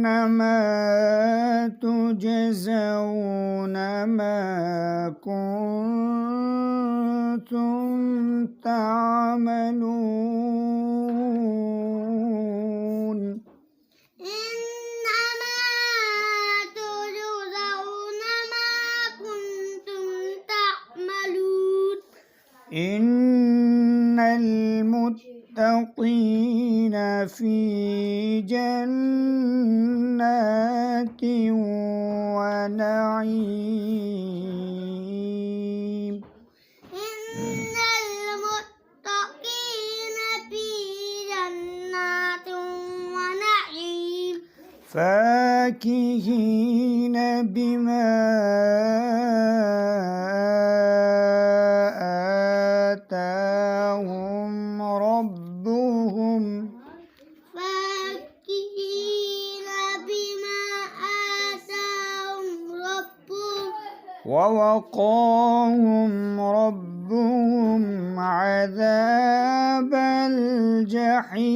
إنما تجزون ما كنتم تعملون إنما تجزون ما كنتم تعملون إن المتقين في جنات ونعيم إن المتقين في جنات ونعيم فاكهين بما آتاهم ربهم فاكهين بما آتاهم ربهم ووقاهم ربهم عذاب الجحيم